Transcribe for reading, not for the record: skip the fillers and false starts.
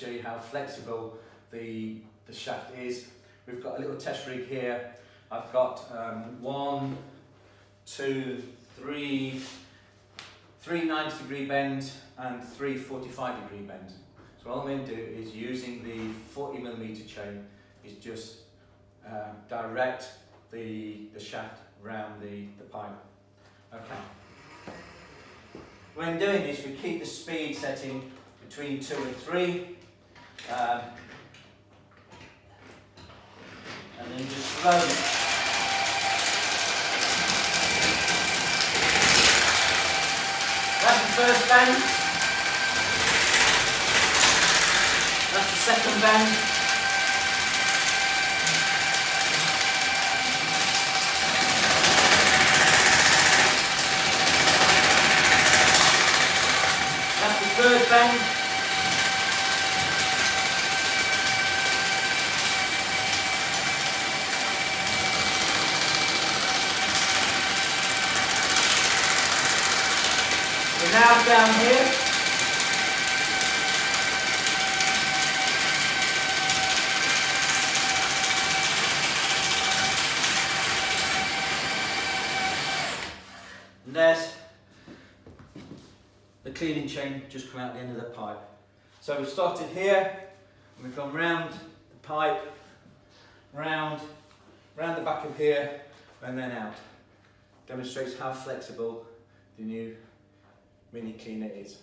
show you how flexible the shaft is. We've got a little test rig here. I've got 1, 2, 3 90-degree bends and 3 45-degree bends. So all I'm going to do is, using the 40mm chain, is just direct the shaft around the pipe. Okay. When doing this, we keep the speed setting between 2 and 3. And then just slowly. That's the first bend. That's the second bend. That's the third bend. We're now down here. And there's the cleaning chain just come out the end of the pipe. So we've started here, and we've gone round the pipe, round the back of here, and then out. Demonstrates how flexible the new Mini Cleaner is.